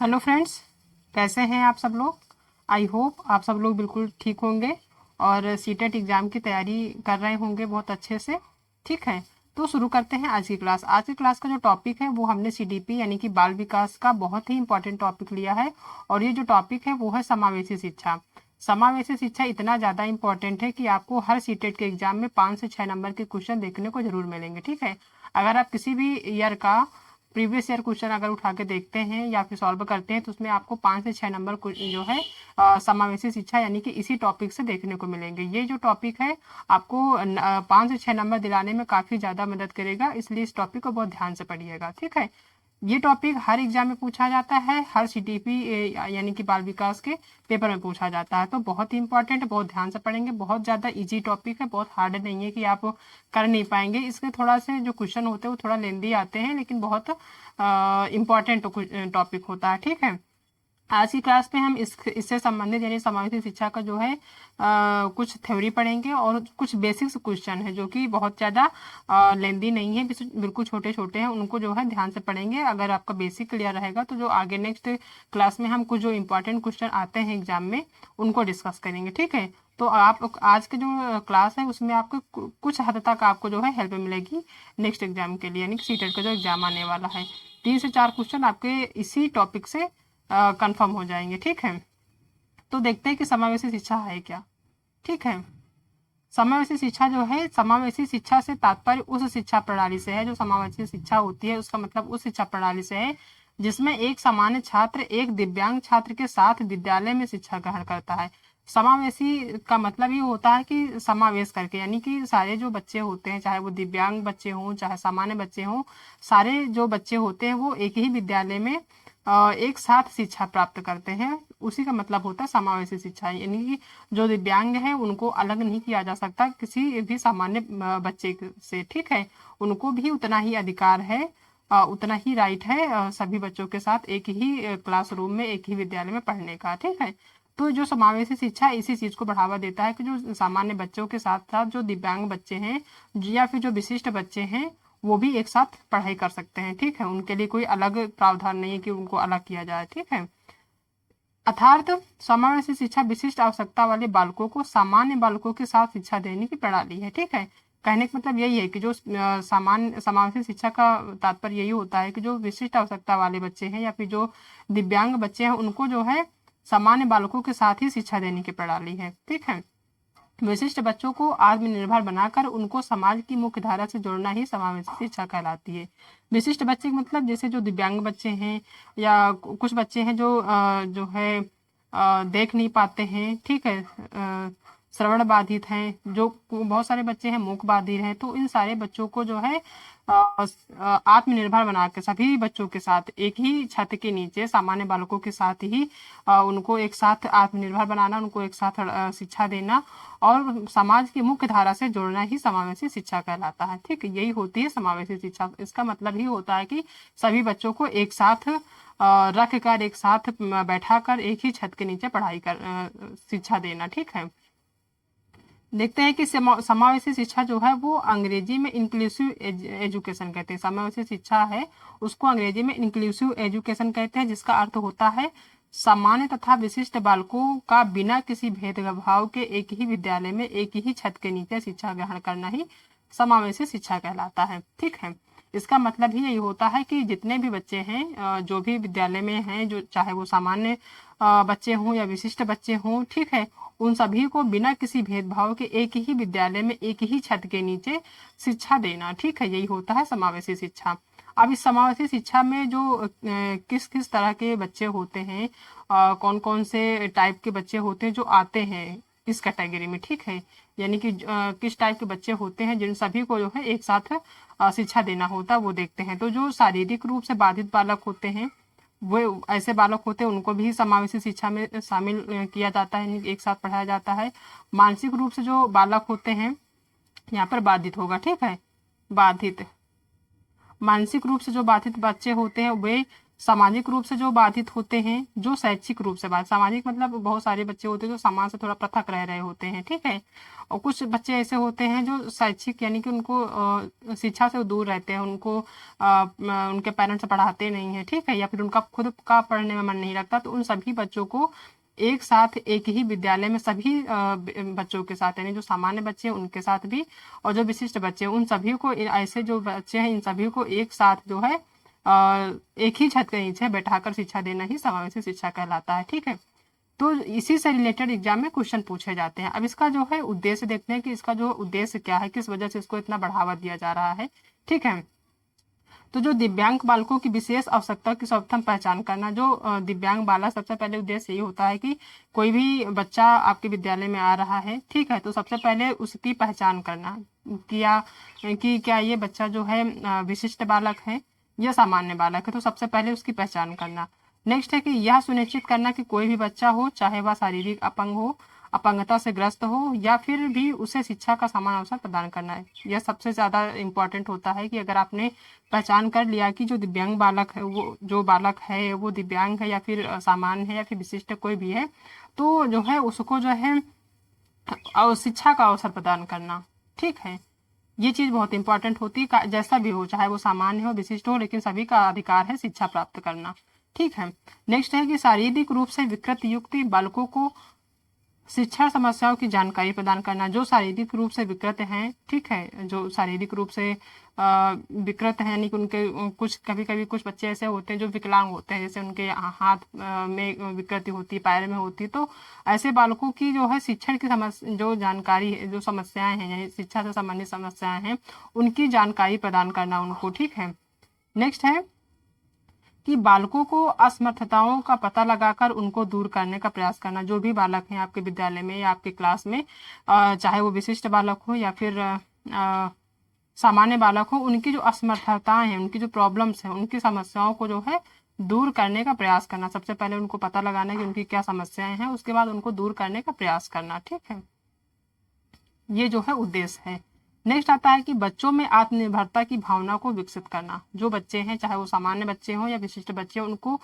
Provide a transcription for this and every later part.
Hello friends, कैसे हैं आप सब लोग। आई होप आप सब लोग बिल्कुल ठीक होंगे और सीटेट एग्ज़ाम की तैयारी कर रहे होंगे बहुत अच्छे से। ठीक है, तो शुरू करते हैं आज की क्लास। आज की क्लास का जो टॉपिक है वो हमने सीडीपी यानी कि बाल विकास का बहुत ही इंपॉर्टेंट टॉपिक लिया है। और ये जो टॉपिक है वो है समावेशी शिक्षा। समावेशी शिक्षा इतना ज़्यादा इंपॉर्टेंट है कि आपको हर सीटेट के एग्जाम में 5 से 6 नंबर के क्वेश्चन देखने को जरूर मिलेंगे। ठीक है, अगर आप किसी भी ईयर का प्रीवियस ईयर क्वेश्चन अगर उठा के देखते हैं या फिर सॉल्व करते हैं तो उसमें आपको 5 से 6 नंबर जो है समावेशी शिक्षा यानी कि इसी टॉपिक से देखने को मिलेंगे। ये जो टॉपिक है आपको 5 से 6 नंबर दिलाने में काफ़ी ज़्यादा मदद करेगा, इसलिए इस टॉपिक को बहुत ध्यान से पढ़िएगा। ठीक है, ये टॉपिक हर एग्जाम में पूछा जाता है, हर सीटीपी यानी कि बाल विकास के पेपर में पूछा जाता है। तो बहुत ही इंपॉर्टेंट है, बहुत ध्यान से पढ़ेंगे। बहुत ज़्यादा इजी टॉपिक है, बहुत हार्ड नहीं है कि आप कर नहीं पाएंगे। इसके थोड़ा से जो क्वेश्चन होते हैं वो थोड़ा लेंदी आते हैं, लेकिन बहुत इंपॉर्टेंट टॉपिक होता है। ठीक है, आज की क्लास में हम इससे संबंधित यानी समावेशी शिक्षा का जो है कुछ थ्योरी पढ़ेंगे और कुछ बेसिक्स क्वेश्चन है जो कि बहुत ज़्यादा लेंदी नहीं है, बिल्कुल छोटे छोटे हैं। उनको जो है ध्यान से पढ़ेंगे। अगर आपका बेसिक क्लियर रहेगा तो जो आगे नेक्स्ट क्लास में हम कुछ जो इंपॉर्टेंट क्वेश्चन आते हैं एग्जाम में उनको डिस्कस करेंगे। ठीक है, तो आप आज के जो क्लास है उसमें आपको कुछ हद तक आपको जो है हेल्प मिलेगी नेक्स्ट एग्जाम के लिए, यानी कि सीटेट का जो एग्जाम आने वाला है। 3 से 4 क्वेश्चन आपके इसी टॉपिक से कंफर्म हो जाएंगे। ठीक है, तो देखते हैं कि समावेशी शिक्षा है क्या। ठीक है, समावेशी शिक्षा जो है, समावेशी शिक्षा से तात्पर्य उस शिक्षा प्रणाली से है, जो समावेशी शिक्षा होती है उसका मतलब उस शिक्षा प्रणाली से है जिसमें एक सामान्य छात्र एक दिव्यांग छात्र के साथ विद्यालय में शिक्षा ग्रहण करता है। समावेशी का मतलब ये होता है कि समावेश करके, यानी कि सारे जो बच्चे होते हैं, चाहे वो दिव्यांग बच्चे हों चाहे सामान्य बच्चे हों, सारे जो बच्चे होते हैं वो एक ही विद्यालय में एक साथ शिक्षा प्राप्त करते हैं। उसी का मतलब होता है समावेशी शिक्षा, यानी कि जो दिव्यांग है उनको अलग नहीं किया जा सकता किसी भी सामान्य बच्चे से। ठीक है, उनको भी उतना ही अधिकार है, उतना ही राइट है सभी बच्चों के साथ एक ही क्लासरूम में एक ही विद्यालय में पढ़ने का। ठीक है, तो जो समावेशी शिक्षा इसी चीज को बढ़ावा देता है कि जो सामान्य बच्चों के साथ साथ जो दिव्यांग बच्चे हैं या फिर जो विशिष्ट बच्चे हैं वो भी एक साथ पढ़ाई कर सकते हैं। ठीक है, उनके लिए कोई अलग प्रावधान नहीं है कि उनको अलग किया जाए। ठीक है, अर्थात समावेशी शिक्षा विशिष्ट आवश्यकता वाले बालकों को सामान्य बालकों के साथ शिक्षा देने की प्रणाली है। ठीक है, कहने का मतलब यही है कि जो सामान्य समावेशी शिक्षा का तात्पर्य यही होता है कि जो विशिष्ट आवश्यकता वाले बच्चे हैं या फिर जो दिव्यांग बच्चे हैं उनको जो है सामान्य बालकों के साथ ही शिक्षा देने की प्रणाली है। ठीक है, विशिष्ट बच्चों को आत्मनिर्भर बनाकर उनको समाज की मुख्य धारा से जोड़ना ही समावेशी शिक्षा कहलाती है। विशिष्ट बच्चे मतलब जैसे जो दिव्यांग बच्चे हैं या कुछ बच्चे हैं जो जो है देख नहीं पाते हैं। ठीक है, श्रवण बाधित हैं, जो बहुत सारे बच्चे हैं मूक बाधित हैं। तो इन सारे बच्चों को जो है आत्मनिर्भर बना के सभी बच्चों के साथ एक ही छत के नीचे सामान्य बालकों के साथ ही उनको एक साथ आत्मनिर्भर बनाना, उनको एक साथ शिक्षा देना और समाज की मुख्य धारा से जोड़ना ही समावेशी शिक्षा कहलाता है। ठीक, यही होती है समावेशी शिक्षा। इसका मतलब ही होता है कि सभी बच्चों को एक साथ रख कर, एक साथ बैठा कर एक ही छत के नीचे पढ़ाई कर शिक्षा देना। ठीक है, देखते हैं कि समावेशी शिक्षा जो है वो अंग्रेजी में इंक्लूसिव एजुकेशन कहते हैं। समावेशी शिक्षा है उसको अंग्रेजी में इंक्लूसिव एजुकेशन कहते हैं, जिसका अर्थ होता है सामान्य तथा विशिष्ट बालकों का बिना किसी भेदभाव के एक ही विद्यालय में एक ही छत के नीचे शिक्षा ग्रहण करना ही समावेशी शिक्षा कहलाता है। ठीक है, इसका मतलब ही यही होता है कि जितने भी बच्चे हैं जो भी विद्यालय में हैं, जो चाहे वो सामान्य बच्चे हों या विशिष्ट बच्चे हों, ठीक है, उन सभी को बिना किसी भेदभाव के एक ही विद्यालय में एक ही छत के नीचे शिक्षा देना। ठीक है, यही होता है समावेशी शिक्षा। अब इस समावेशी शिक्षा में जो किस किस तरह के बच्चे होते हैं, कौन कौन से टाइप के बच्चे होते हैं जो आते हैं इस कैटेगरी में। ठीक है, यानी कि किस टाइप के बच्चे होते हैं जिन सभी को जो है एक साथ शिक्षा देना होता है वो देखते हैं। तो जो शारीरिक रूप से बाधित बालक होते हैं वो ऐसे बालक होते हैं, उनको भी समावेशी शिक्षा में शामिल किया जाता है, एक साथ पढ़ाया जाता है। मानसिक रूप से जो बालक होते हैं, यहाँ पर बाधित होगा। ठीक है, बाधित, मानसिक रूप से जो बाधित बच्चे होते हैं वे सामाजिक रूप से जो बाधित होते हैं, जो शैक्षिक रूप से बाधित, सामाजिक मतलब बहुत सारे बच्चे होते हैं जो समाज से थोड़ा पृथक रह रहे होते हैं, ठीक है। और कुछ बच्चे ऐसे होते हैं जो शैक्षिक यानी कि उनको शिक्षा से दूर रहते हैं, उनको उनके पेरेंट्स पढ़ाते नहीं है, ठीक है, या फिर उनका खुद का पढ़ने में मन नहीं लगता, तो उन सभी बच्चों को एक साथ एक ही विद्यालय में सभी बच्चों के साथ, यानी जो सामान्य बच्चे हैं उनके साथ भी और जो विशिष्ट बच्चे हैं उन सभी को, ऐसे जो बच्चे हैं इन सभी को एक साथ जो है एक ही छत के नीचे बैठाकर शिक्षा देना ही समावेशी शिक्षा कहलाता है, ठीक है। तो इसी से रिलेटेड एग्जाम में क्वेश्चन पूछे जाते हैं। अब इसका जो है उद्देश्य देखते हैं कि इसका जो उद्देश्य क्या है, किस वजह से इसको इतना बढ़ावा दिया जा रहा है, ठीक है। तो जो दिव्यांग बालकों की विशेष आवश्यकता की सर्वप्रथम पहचान करना, जो दिव्यांग बालक, सबसे पहले उद्देश्य यही होता है कि कोई भी बच्चा आपके विद्यालय में आ रहा है, ठीक है, तो सबसे पहले उसकी पहचान करना कि क्या ये बच्चा जो है विशिष्ट बालक है या सामान्य बालक है, तो सबसे पहले उसकी पहचान करना। नेक्स्ट है कि यह सुनिश्चित करना कि कोई भी बच्चा हो, चाहे वह शारीरिक अपंग हो, अपंगता से ग्रस्त हो या फिर भी उसे शिक्षा का समान अवसर प्रदान करना है। यह सबसे ज़्यादा इम्पोर्टेंट होता है कि अगर आपने पहचान कर लिया कि जो दिव्यांग बालक है, वो जो बालक है वो दिव्यांग है या फिर सामान्य है या फिर विशिष्ट कोई भी है, तो जो है उसको जो है शिक्षा का अवसर प्रदान करना, ठीक है। ये चीज़ बहुत इंपॉर्टेंट होती है, जैसा भी हो, चाहे वो सामान्य हो विशिष्ट हो, लेकिन सभी का अधिकार है शिक्षा प्राप्त करना, ठीक है। नेक्स्ट है कि शारीरिक रूप से विकृत युक्त बालकों को शिक्षा समस्याओं की जानकारी प्रदान करना, जो शारीरिक रूप से विकृत हैं, ठीक है, जो शारीरिक रूप से विकृत हैं, यानी कि उनके कुछ कभी कभी कुछ बच्चे ऐसे होते हैं जो विकलांग होते हैं, जैसे उनके हाथ में विकृति होती है, पैर में होती है, तो ऐसे बालकों की जो है शिक्षण की समस्या, जो जानकारी है, जो समस्याएं हैं, यानी शिक्षा से संबंधित समस्याएं हैं, उनकी जानकारी प्रदान करना उनको, ठीक है। नेक्स्ट है कि बालकों को असमर्थताओं का पता लगाकर उनको दूर करने का प्रयास करना। जो भी बालक हैं आपके विद्यालय में या आपके क्लास में, चाहे वो विशिष्ट बालक हो या फिर सामान्य बालक हो, उनकी जो असमर्थताएं हैं, उनकी जो प्रॉब्लम्स हैं, उनकी समस्याओं को जो है दूर करने का प्रयास करना। सबसे पहले उनको पता लगाना कि उनकी क्या समस्याएं हैं, उसके बाद उनको दूर करने का प्रयास करना, ठीक है। ये जो है उद्देश्य है। नेक्स्ट आता है कि बच्चों में आत्मनिर्भरता की भावना को विकसित करना। जो बच्चे हैं, चाहे वो सामान्य बच्चे हों या विशिष्ट बच्चे हों, उनको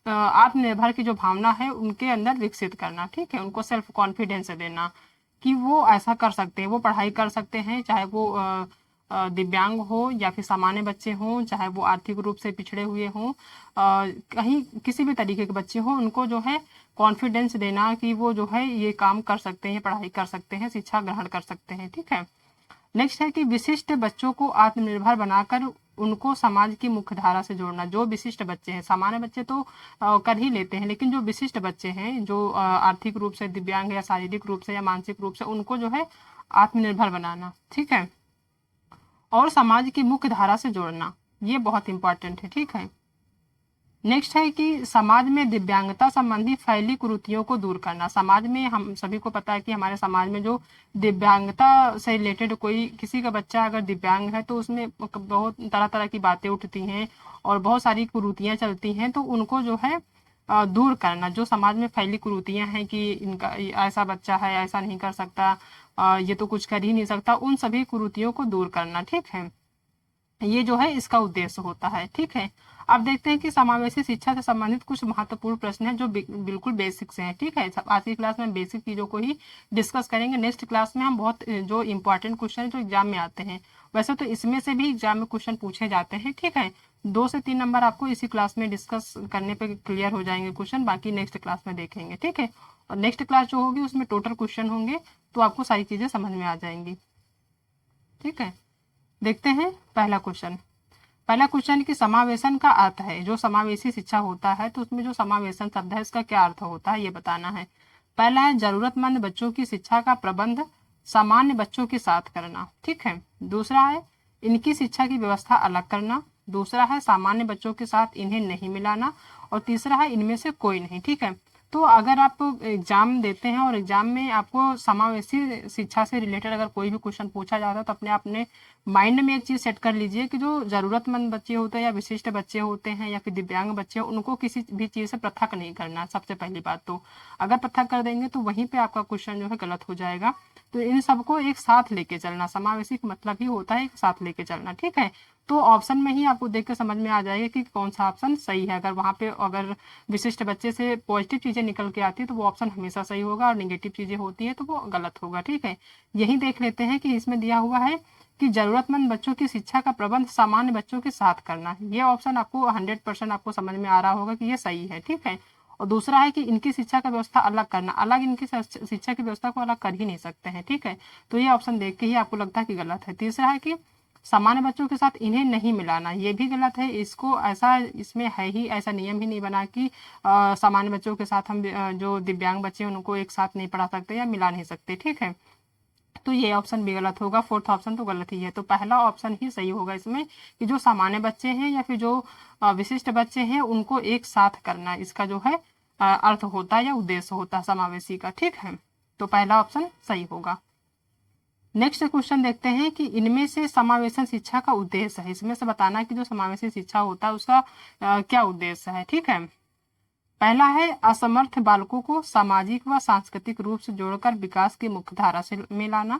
आत्मनिर्भर की जो भावना है उनके अंदर विकसित करना, ठीक है। उनको सेल्फ कॉन्फिडेंस देना कि वो ऐसा कर सकते हैं, वो पढ़ाई कर सकते हैं, चाहे वो दिव्यांग हो या फिर सामान्य बच्चे हों, चाहे वो आर्थिक रूप से पिछड़े हुए हों, कहीं किसी भी तरीके के बच्चे हों, उनको जो है कॉन्फिडेंस देना कि वो जो है ये काम कर सकते हैं, पढ़ाई कर सकते हैं, शिक्षा ग्रहण कर सकते हैं, ठीक है। नेक्स्ट है कि विशिष्ट बच्चों को आत्मनिर्भर बनाकर उनको समाज की मुख्य धारा से जोड़ना। जो विशिष्ट बच्चे हैं, सामान्य बच्चे तो कर ही लेते हैं, लेकिन जो विशिष्ट बच्चे हैं, जो आर्थिक रूप से दिव्यांग या शारीरिक रूप से या मानसिक रूप से, उनको जो है आत्मनिर्भर बनाना, ठीक है, और समाज की मुख्य धारा से जोड़ना, ये बहुत इंपॉर्टेंट है, ठीक है। नेक्स्ट है कि समाज में दिव्यांगता संबंधी फैली कुरीतियों को दूर करना। समाज में हम सभी को पता है कि हमारे समाज में जो दिव्यांगता से रिलेटेड कोई किसी का बच्चा अगर दिव्यांग है तो उसमें बहुत तरह तरह की बातें उठती हैं और बहुत सारी कुरीतियां चलती हैं, तो उनको जो है दूर करना। जो समाज में फैली कुरीतियां हैं कि इनका ऐसा बच्चा है, ऐसा नहीं कर सकता, ये तो कुछ कर ही नहीं सकता, उन सभी कुरीतियों को दूर करना, ठीक है। ये जो है इसका उद्देश्य होता है, ठीक है। अब देखते हैं कि समावेशी शिक्षा से संबंधित कुछ महत्वपूर्ण प्रश्न हैं जो बिल्कुल बेसिक से हैं, ठीक है। आज की क्लास में बेसिक चीजों को ही डिस्कस करेंगे। नेक्स्ट क्लास में हम बहुत जो इंपॉर्टेंट क्वेश्चन है जो एग्जाम में आते हैं, वैसे तो इसमें से भी एग्जाम में क्वेश्चन पूछे जाते हैं, ठीक है। 2 से 3 नंबर आपको इसी क्लास में डिस्कस करने पे क्लियर हो जाएंगे क्वेश्चन, बाकी नेक्स्ट क्लास में देखेंगे, ठीक है। और नेक्स्ट क्लास जो होगी उसमें टोटल क्वेश्चन होंगे, तो आपको सारी चीजें समझ में आ जाएंगी, ठीक है। देखते हैं पहला क्वेश्चन। पहला क्वेश्चन की समावेशन का अर्थ है। जो समावेशी शिक्षा होता है तो उसमें जो समावेशन शब्द है इसका क्या अर्थ होता है ये बताना है। पहला है जरूरतमंद बच्चों की शिक्षा का प्रबंध सामान्य बच्चों के साथ करना, ठीक है। दूसरा है इनकी शिक्षा की व्यवस्था अलग करना। दूसरा है सामान्य बच्चों के साथ इन्हें नहीं मिलाना। और तीसरा है इनमें से कोई नहीं, ठीक है। तो अगर आप एग्जाम देते हैं और एग्जाम में आपको समावेशी शिक्षा से रिलेटेड अगर कोई भी क्वेश्चन पूछा जाता है तो अपने माइंड में एक चीज सेट कर लीजिए कि जो जरूरतमंद बच्चे होते हैं या विशिष्ट बच्चे होते हैं या फिर दिव्यांग बच्चे, उनको किसी भी चीज से पृथक नहीं करना। सबसे पहली बात तो अगर पृथक कर देंगे तो वहीं पे आपका क्वेश्चन जो है गलत हो जाएगा। तो इन सबको एक साथ लेके चलना, समावेशी का मतलब ही होता है एक साथ लेके चलना, ठीक है। तो ऑप्शन में ही आपको देख के समझ में आ जाएगा कि कौन सा ऑप्शन सही है। अगर वहाँ पे अगर विशिष्ट बच्चे से पॉजिटिव चीज़ें निकल के आती है तो वो ऑप्शन हमेशा सही होगा, और निगेटिव चीज़ें होती है तो वो गलत होगा। ठीक है, यही देख लेते हैं कि इसमें दिया हुआ है कि जरूरतमंद बच्चों की शिक्षा का प्रबंध सामान्य बच्चों के साथ करना। ये ऑप्शन आपको 100% आपको समझ में आ रहा होगा कि ये सही है। ठीक है, और दूसरा है कि इनकी शिक्षा का व्यवस्था अलग करना। अलग इनकी शिक्षा की व्यवस्था को अलग कर ही नहीं सकते हैं। ठीक है, तो ये ऑप्शन देख के ही आपको लगता है कि गलत है। तीसरा है कि सामान्य बच्चों के साथ इन्हें नहीं मिलाना, ये भी गलत है। इसको ऐसा इसमें है ही, ऐसा नियम ही नहीं बना कि सामान्य बच्चों के साथ हम जो दिव्यांग बच्चे हैं उनको एक साथ नहीं पढ़ा सकते या मिला नहीं सकते। ठीक है, तो ये ऑप्शन भी गलत होगा। फोर्थ ऑप्शन तो गलत ही है। तो पहला ऑप्शन ही सही होगा इसमें कि जो सामान्य बच्चे हैं या फिर जो विशिष्ट बच्चे हैं उनको एक साथ करना, इसका जो है अर्थ होता है या उद्देश्य होता है समावेशी का। ठीक है, तो पहला ऑप्शन सही होगा। नेक्स्ट क्वेश्चन देखते हैं कि इनमें से समावेशन शिक्षा का उद्देश्य है। इसमें से बताना कि जो समावेशी शिक्षा होता है उसका क्या उद्देश्य है। ठीक है, पहला है असमर्थ बालकों को सामाजिक व सांस्कृतिक रूप से जोड़कर विकास की मुख्यधारा से में लाना।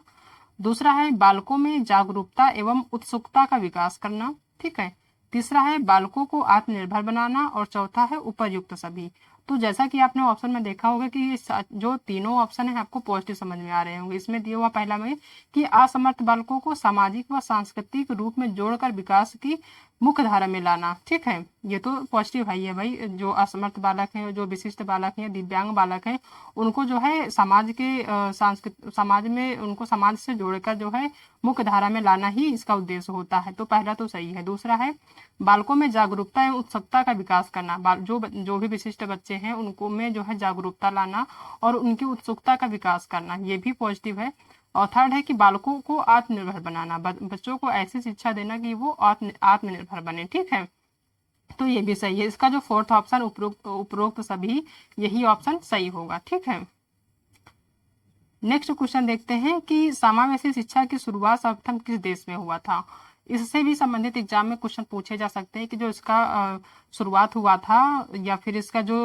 दूसरा है बालकों में जागरूकता एवं उत्सुकता का विकास करना। ठीक है, तीसरा है बालकों को आत्मनिर्भर बनाना, और चौथा है उपयुक्त सभी। तो जैसा कि आपने ऑप्शन में देखा होगा कि जो तीनों ऑप्शन है आपको पॉजिटिव समझ में आ रहे होंगे। इसमें दिया हुआ पहला में कि असमर्थ बालकों को सामाजिक व सांस्कृतिक रूप में जोड़कर विकास की मुख्य धारा में लाना। ठीक है, ये तो पॉजिटिव है ही है भाई। जो असमर्थ बालक हैं, जो विशिष्ट बालक हैं, दिव्यांग बालक हैं, उनको जो है समाज के समाज में उनको समाज से जोड़कर जो है मुख्य धारा में लाना ही इसका उद्देश्य होता है। तो पहला तो सही है। दूसरा है बालकों में जागरूकता एवं उत्सुकता का विकास करना। जो भी विशिष्ट बच्चे हैं उनको में जो है जागरूकता लाना और उनकी उत्सुकता का विकास करना, ये भी पॉजिटिव है। और थर्ड है कि बालकों को आत्मनिर्भर बनाना, बच्चों को ऐसी शिक्षा देना कि वो आत्मनिर्भर बने। ठीक है, तो ये भी सही है। इसका जो फोर्थ ऑप्शन उपरोक्त सभी, यही ऑप्शन सही होगा। ठीक है, नेक्स्ट क्वेश्चन देखते हैं कि समावेशी शिक्षा की शुरुआत सर्वप्रथम किस देश में हुआ था। इससे भी संबंधित एग्जाम में क्वेश्चन पूछे जा सकते हैं कि जो इसका शुरुआत हुआ था या फिर इसका जो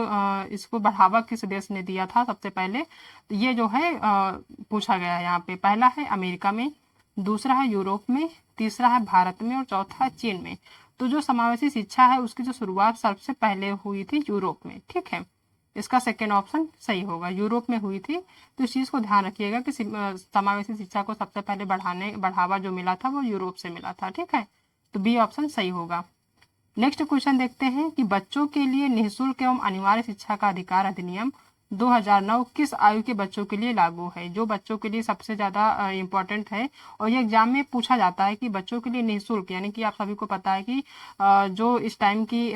इसको बढ़ावा किस देश ने दिया था सबसे पहले। तो ये जो है पूछा गया है यहाँ पे। पहला है अमेरिका में, दूसरा है यूरोप में, तीसरा है भारत में, और चौथा है चीन में। तो जो समावेशी शिक्षा है उसकी जो शुरुआत सबसे पहले हुई थी यूरोप में। ठीक है, इसका सेकेंड ऑप्शन सही होगा, यूरोप में हुई थी। तो इस चीज़ को ध्यान रखिएगा कि समावेशी शिक्षा को सबसे पहले बढ़ावा जो मिला था वो यूरोप से मिला था। ठीक है, तो बी ऑप्शन सही होगा। नेक्स्ट क्वेश्चन देखते हैं कि बच्चों के लिए निःशुल्क एवं अनिवार्य शिक्षा का अधिकार अधिनियम 2009 किस आयु के बच्चों के लिए लागू है। जो बच्चों के लिए सबसे ज़्यादा इम्पोर्टेंट है और ये एग्जाम में पूछा जाता है कि बच्चों के लिए निःशुल्क, यानी कि आप सभी को पता है कि जो इस टाइम की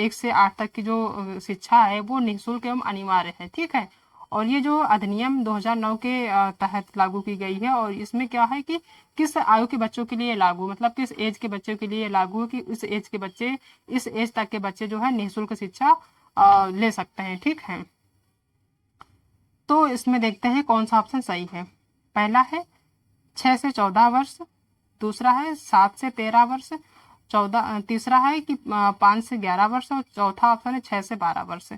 1 से 8 तक की जो शिक्षा है वो निःशुल्क एवं अनिवार्य है। ठीक है, और ये जो अधिनियम 2009 के तहत लागू की गई है, और इसमें क्या है कि किस आयु के बच्चों के लिए लागू, मतलब किस एज के बच्चों के लिए लागू है कि इस एज के बच्चे, इस एज तक के बच्चे जो है निःशुल्क शिक्षा ले सकते हैं। ठीक है, तो इसमें देखते हैं कौन सा ऑप्शन सही है। पहला है 6 से 14 वर्ष, दूसरा है 7 से 13 वर्ष, तीसरा है कि 5 से 11 वर्ष, और चौथा ऑप्शन है 6 से 12 वर्ष।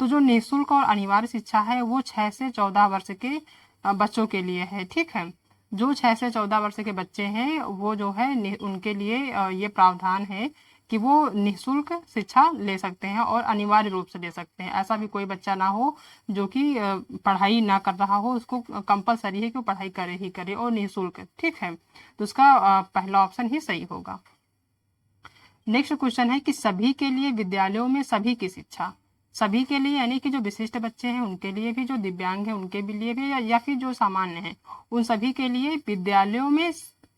तो जो निःशुल्क और अनिवार्य शिक्षा है वो 6 से 14 वर्ष के बच्चों के लिए है। ठीक है, जो 6 से 14 वर्ष के बच्चे हैं वो जो है उनके लिए ये प्रावधान है कि वो निःशुल्क शिक्षा ले सकते हैं और अनिवार्य रूप से ले सकते हैं। ऐसा भी कोई बच्चा ना हो जो कि पढ़ाई ना कर रहा हो, उसको कंपलसरी है कि वो पढ़ाई करे ही करे और निःशुल्क। ठीक है, तो उसका पहला ऑप्शन ही सही होगा। नेक्स्ट क्वेश्चन है कि सभी के लिए विद्यालयों में सभी की शिक्षा। सभी के लिए यानी कि जो विशिष्ट बच्चे हैं उनके लिए भी, जो दिव्यांग हैं उनके लिए भी, या फिर जो सामान्य हैं उन सभी के लिए विद्यालयों में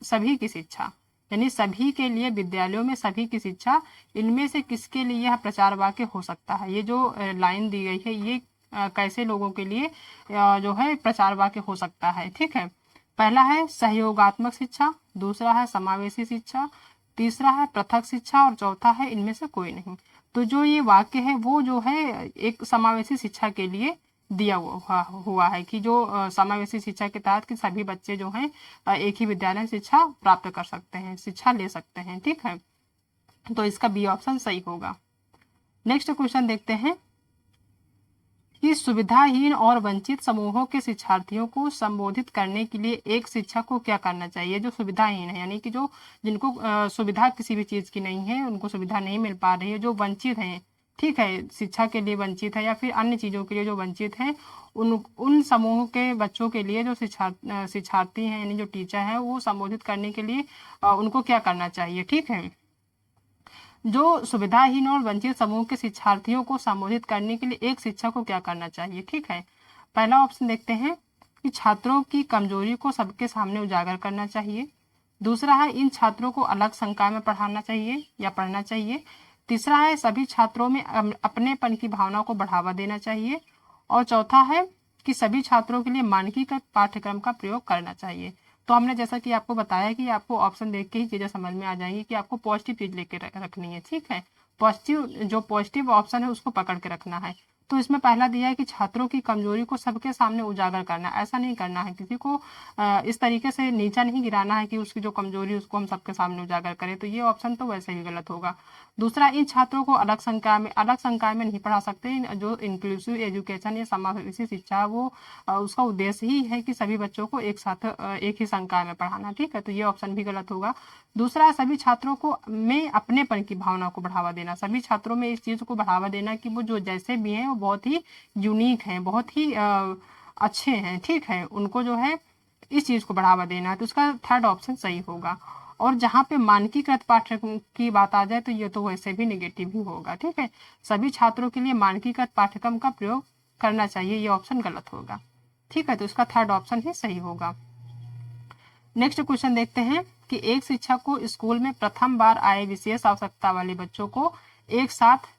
सभी की शिक्षा, यानी सभी के लिए विद्यालयों में सभी की शिक्षा। इनमें से किसके लिए यह प्रचार वाक्य हो सकता है। ये जो लाइन दी गई है ये कैसे लोगों के लिए जो है प्रचार वाक्य हो सकता है। ठीक है, पहला है सहयोगात्मक शिक्षा, दूसरा है समावेशी शिक्षा, तीसरा है पृथक शिक्षा, और चौथा है इनमें से कोई नहीं। तो जो ये वाक्य है वो जो है एक समावेशी शिक्षा के लिए दिया हुआ है कि जो समावेशी शिक्षा के तहत कि सभी बच्चे जो हैं एक ही विद्यालय में शिक्षा प्राप्त कर सकते हैं, शिक्षा ले सकते हैं। ठीक है, तो इसका बी ऑप्शन सही होगा। नेक्स्ट क्वेश्चन देखते हैं कि सुविधाहीन और वंचित समूहों के शिक्षार्थियों को संबोधित करने के लिए एक शिक्षक को क्या करना चाहिए। जो सुविधाहीन है यानी कि जो जिनको सुविधा किसी भी चीज़ की नहीं है, उनको सुविधा नहीं मिल पा रही है, जो वंचित हैं, ठीक है, शिक्षा के लिए वंचित है या फिर अन्य चीज़ों के लिए जो वंचित हैं, उन समूह के बच्चों के लिए जो शिक्षार्थी हैं यानी जो टीचर है वो संबोधित करने के लिए उनको क्या करना चाहिए। ठीक है, जो सुविधाहीन और वंचित समूह के शिक्षार्थियों को संबोधित करने के लिए एक शिक्षक को क्या करना चाहिए। ठीक है, पहला ऑप्शन देखते हैं कि छात्रों की कमजोरी को सबके सामने उजागर करना चाहिए। दूसरा है इन छात्रों को अलग संकाय में पढ़ाना चाहिए या पढ़ना चाहिए। तीसरा है सभी छात्रों में अपनेपन की भावना को बढ़ावा देना चाहिए। और चौथा है कि सभी छात्रों के लिए मानकीकृत पाठ्यक्रम का प्रयोग करना चाहिए। तो हमने जैसा कि आपको बताया कि आपको ऑप्शन देख के ही चीज़ें समझ में आ जाएंगी कि आपको पॉजिटिव चीज़ लेके रखनी है। ठीक है, जो पॉजिटिव ऑप्शन है उसको पकड़ के रखना है। तो इसमें पहला दिया है कि छात्रों की कमजोरी को सबके सामने उजागर करना। ऐसा नहीं करना है, किसी को इस तरीके से नीचा नहीं गिराना है कि उसकी जो कमजोरी है उसको हम सबके सामने उजागर करें, तो ये ऑप्शन तो वैसे ही गलत होगा। दूसरा, इन छात्रों को अलग संकाय में नहीं पढ़ा सकते। जो इंक्लूसिव एजुकेशन या समावेशी शिक्षा वो उसका उद्देश्य ही है कि सभी बच्चों को एक साथ एक ही संकाय में पढ़ाना। ठीक है, तो ये ऑप्शन भी गलत होगा। दूसरा, सभी छात्रों को में अपनेपन की भावना को बढ़ावा देना। सभी छात्रों में इस चीज़ को बढ़ावा देना कि वो जो जैसे भी हैं वो बहुत ही यूनिक हैं, बहुत ही अच्छे हैं। ठीक है, उनको जो है इस चीज़ को बढ़ावा देना है, तो उसका थर्ड ऑप्शन सही होगा। और जहाँ पे मानकीकृत पाठ्यक्रम की बात आ जाए तो ये तो वैसे भी नेगेटिव ही होगा। ठीक है, सभी छात्रों के लिए मानकीकृत पाठ्यक्रम का प्रयोग करना चाहिए, ये ऑप्शन गलत होगा। ठीक है, तो इसका थर्ड ऑप्शन ही सही होगा। नेक्स्ट क्वेश्चन देखते हैं कि एक शिक्षक को स्कूल में प्रथम बार आए विशेष आवश्यकता वाले बच्चों को एक साथ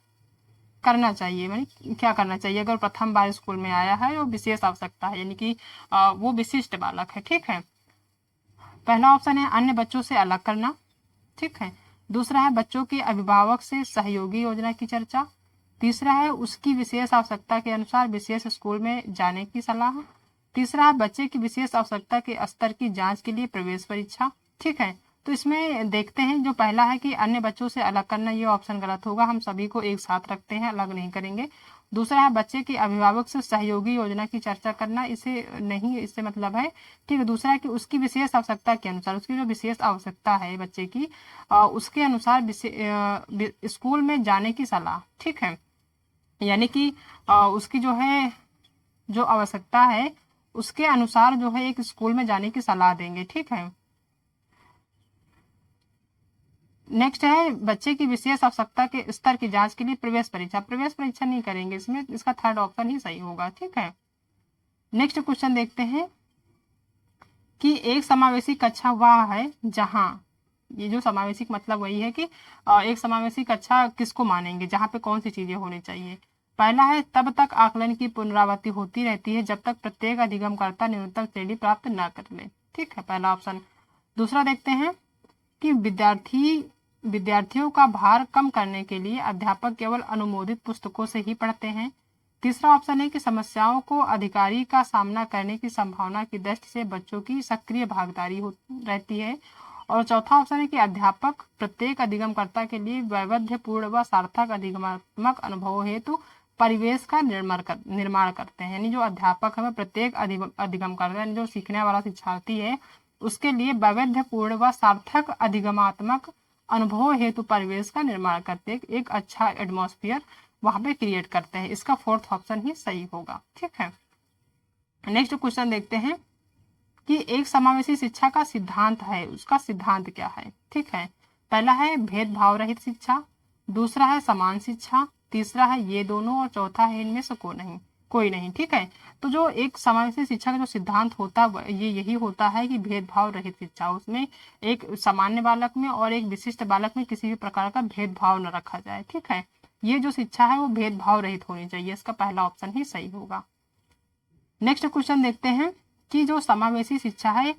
करना चाहिए, यानी क्या करना चाहिए। अगर प्रथम बार स्कूल में आया है और विशेष आवश्यकता है यानी कि वो विशिष्ट बालक है। ठीक है, पहला ऑप्शन है अन्य बच्चों से अलग करना। ठीक है, दूसरा है बच्चों के अभिभावक से सहयोगी योजना की चर्चा। तीसरा है उसकी विशेष आवश्यकता के अनुसार विशेष स्कूल में जाने की सलाह। तीसरा है बच्चे की विशेष आवश्यकता के स्तर की जांच के लिए प्रवेश परीक्षा। ठीक है, तो इसमें देखते हैं जो पहला है कि अन्य बच्चों से अलग करना, ये ऑप्शन गलत होगा। हम सभी को एक साथ रखते हैं, अलग नहीं करेंगे। दूसरा है बच्चे के अभिभावक से सहयोगी योजना की चर्चा करना, इसे नहीं, इससे मतलब है। ठीक है, दूसरा है कि उसकी विशेष आवश्यकता के अनुसार, उसकी जो विशेष आवश्यकता है बच्चे की उसके अनुसार स्कूल में जाने की सलाह। ठीक है, यानी कि उसकी जो है जो आवश्यकता है उसके अनुसार जो है एक स्कूल में जाने की सलाह देंगे। ठीक है, नेक्स्ट है बच्चे की विशेष आवश्यकता के स्तर की जांच के लिए प्रवेश परीक्षा। प्रवेश परीक्षा नहीं करेंगे इसमें, इसका थर्ड ऑप्शन ही सही होगा। ठीक है, नेक्स्ट क्वेश्चन देखते हैं कि एक समावेशी कक्षा वह है जहां, ये जो समावेशी मतलब वही है कि एक समावेशी कक्षा किसको मानेंगे, जहां पे कौन सी चीजें होनी चाहिए। पहला है तब तक आकलन की पुनरावृत्ति होती रहती है जब तक प्रत्येक अधिगमकर्ता न्यूनतम श्रेणी प्राप्त न कर ले। ठीक है, पहला ऑप्शन। दूसरा देखते हैं कि विद्यार्थियों का भार कम करने के लिए अध्यापक केवल अनुमोदित पुस्तकों से ही पढ़ते हैं। तीसरा ऑप्शन है कि समस्याओं को अधिकारी का सामना करने की संभावना की दृष्टि से बच्चों की सक्रिय भागीदारी रहती है। और चौथा ऑप्शन है कि अध्यापक प्रत्येक अधिगमकर्ता के लिए वैविध्यपूर्ण व सार्थक अधिगमात्मक अनुभव हेतु परिवेश का निर्माण करते हैं। यानी जो अध्यापक है प्रत्येक अधिगमकर्ता यानी जो सीखने वाला शिक्षार्थी है उसके लिए वैविध्यपूर्ण व सार्थक अधिगमात्मक अनुभव हेतु परिवेश का निर्माण करते, एक अच्छा एटमॉस्फेयर वहां पे क्रिएट करते हैं। इसका फोर्थ ऑप्शन ही सही होगा। ठीक है, नेक्स्ट क्वेश्चन देखते हैं कि एक समावेशी शिक्षा का सिद्धांत है, उसका सिद्धांत क्या है। ठीक है, पहला है भेदभाव रहित शिक्षा, दूसरा है समान शिक्षा, तीसरा है ये दोनों और चौथा है इनमें से कोई नहीं। ठीक है, तो जो एक समावेशी शिक्षा का जो सिद्धांत होता है ये यही होता है कि भेदभाव रहित शिक्षा, उसमें एक सामान्य बालक में और एक विशिष्ट बालक में किसी भी प्रकार का भेदभाव न रखा जाए। ठीक है, ये जो शिक्षा है वो भेदभाव रहित होनी चाहिए, इसका पहला ऑप्शन ही सही होगा। नेक्स्ट क्वेश्चन देखते हैं कि जो समावेशी शिक्षा है,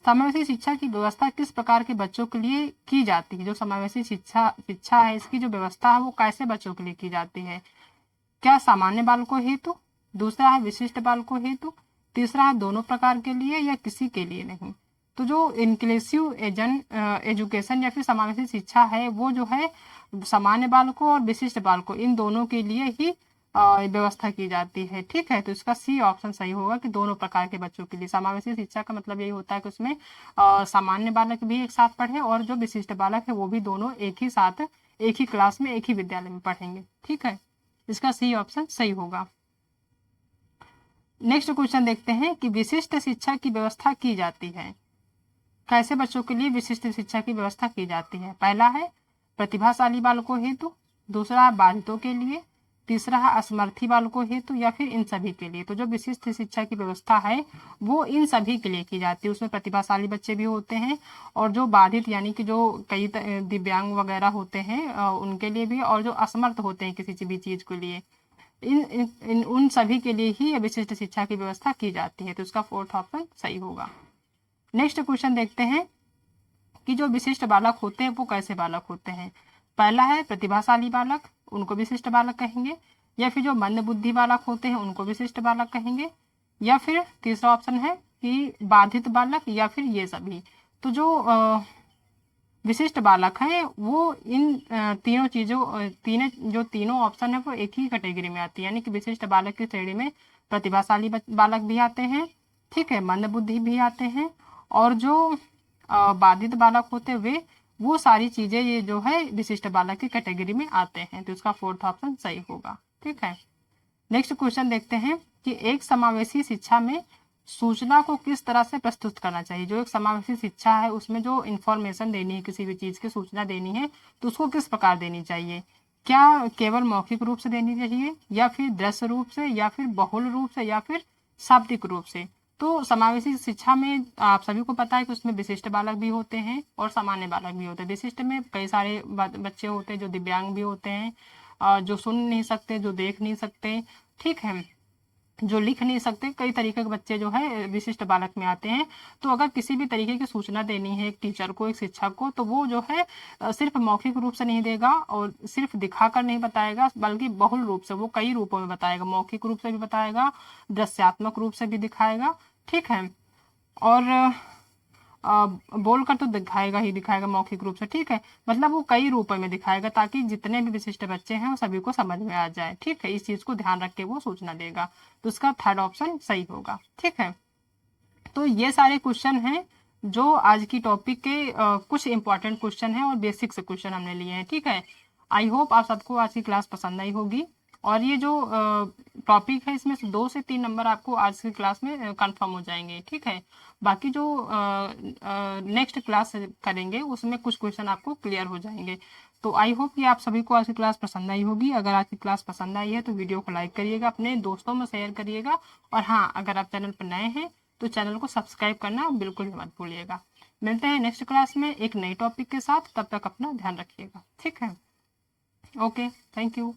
समावेशी शिक्षा की व्यवस्था किस प्रकार के बच्चों के लिए की जाती है। जो समावेशी शिक्षा है इसकी जो व्यवस्था है वो कैसे बच्चों के लिए की जाती है। क्या सामान्य बालकों हेतु, दूसरा है विशिष्ट बालकों हेतु, तीसरा है दोनों प्रकार के लिए या किसी के लिए नहीं। तो जो इंक्लूसिव एजुकेशन या फिर समावेशी शिक्षा है वो जो है सामान्य बालकों और विशिष्ट बालकों इन दोनों के लिए ही व्यवस्था की जाती है। ठीक है, तो इसका सी ऑप्शन सही होगा कि दोनों प्रकार के बच्चों के लिए। समावेशी शिक्षा का मतलब यही होता है कि उसमें सामान्य बालक भी एक साथ पढ़े और जो विशिष्ट बालक है वो भी दोनों एक ही साथ एक ही क्लास में एक ही विद्यालय में पढ़ेंगे। ठीक है, इसका सी ऑप्शन सही होगा। नेक्स्ट क्वेश्चन देखते हैं कि विशिष्ट शिक्षा की व्यवस्था की जाती है। कैसे बच्चों के लिए विशिष्ट शिक्षा की व्यवस्था की जाती है? पहला है प्रतिभाशाली बालकों हेतु, दूसरा बाधितों के लिए, तीसरा है असमर्थी बालकों हेतु, या फिर इन सभी के लिए। तो जो विशिष्ट शिक्षा की व्यवस्था है वो इन सभी के लिए की जाती है। उसमें प्रतिभाशाली बच्चे भी होते हैं और जो बाधित यानी कि जो कई दिव्यांग वगैरह होते हैं उनके लिए भी, और जो असमर्थ होते हैं किसी भी चीज के लिए, इन उन सभी के लिए ही विशिष्ट शिक्षा की व्यवस्था की जाती है। तो इसका फोर्थ ऑप्शन सही होगा। नेक्स्ट क्वेश्चन देखते हैं कि जो विशिष्ट बालक होते हैं वो कैसे बालक होते हैं। पहला है प्रतिभाशाली बालक, उनको विशिष्ट बालक कहेंगे, या फिर जो मंद बुद्धि बालक होते हैं उनको विशिष्ट बालक कहेंगे, या फिर तीसरा ऑप्शन है कि बाधित बालक, या फिर ये सभी। तो जो विशिष्ट बालक हैं वो इन तीनों चीजों तीनों ऑप्शन है वो एक ही कैटेगरी में आती है, यानी कि विशिष्ट बालक की श्रेणी में प्रतिभाशाली बालक भी आते हैं, ठीक है, मंद बुद्धि भी आते हैं, और जो बाधित बालक होते वे वो सारी चीजें ये जो है विशिष्ट बालक की कैटेगरी में आते हैं। तो इसका फोर्थ ऑप्शन सही होगा। ठीक है, नेक्स्ट क्वेश्चन देखते हैं कि एक समावेशी शिक्षा में सूचना को किस तरह से प्रस्तुत करना चाहिए। जो एक समावेशी शिक्षा है उसमें जो इन्फॉर्मेशन देनी है, किसी भी चीज की सूचना देनी है, तो उसको किस प्रकार देनी चाहिए? क्या केवल मौखिक रूप से देनी चाहिए, या फिर दृश्य रूप से, या फिर बहुल रूप से, या फिर शाब्दिक रूप से? तो समावेशी शिक्षा में आप सभी को पता है कि उसमें विशिष्ट बालक भी होते हैं और सामान्य बालक भी होते हैं। विशिष्ट में कई सारे बच्चे होते हैं जो दिव्यांग भी होते हैं, जो सुन नहीं सकते, जो देख नहीं सकते, ठीक है, जो लिख नहीं सकते, कई तरीके के बच्चे जो है विशिष्ट बालक में आते हैं। तो अगर किसी भी तरीके की सूचना देनी है एक टीचर को, एक शिक्षक को, तो वो जो है सिर्फ मौखिक रूप से नहीं देगा और सिर्फ दिखाकर नहीं बताएगा, बल्कि बहुल रूप से, वो कई रूपों में बताएगा। मौखिक रूप से भी बताएगा, दृश्यात्मक रूप से भी दिखाएगा, ठीक है, और बोलकर तो दिखाएगा ही दिखाएगा मौखिक रूप से, ठीक है, मतलब वो कई रूपों में दिखाएगा ताकि जितने भी विशिष्ट बच्चे हैं वो सभी को समझ में आ जाए। ठीक है, इस चीज को ध्यान रख के वो सूचना देगा। तो उसका थर्ड ऑप्शन सही होगा। ठीक है, तो ये सारे क्वेश्चन हैं जो आज की टॉपिक के कुछ इंपॉर्टेंट क्वेश्चन हैं और बेसिक से क्वेश्चन हमने लिए हैं। ठीक है, आई होप आप सबको आज की क्लास पसंद आई होगी, और ये जो टॉपिक है इसमें से 2 से 3 नंबर आपको आज की क्लास में कंफर्म हो जाएंगे। ठीक है, बाकी जो नेक्स्ट क्लास करेंगे उसमें कुछ क्वेश्चन आपको क्लियर हो जाएंगे। तो आई होप कि आप सभी को आज की क्लास पसंद आई होगी। अगर आज की क्लास पसंद आई है तो वीडियो को लाइक करिएगा, अपने दोस्तों में शेयर करिएगा, और हाँ, अगर आप चैनल पर नए हैं तो चैनल को सब्सक्राइब करना बिल्कुल भी मत भूलिएगा। मिलते हैं नेक्स्ट क्लास में एक नई टॉपिक के साथ, तब तक अपना ध्यान रखिएगा। ठीक है, ओके, थैंक यू।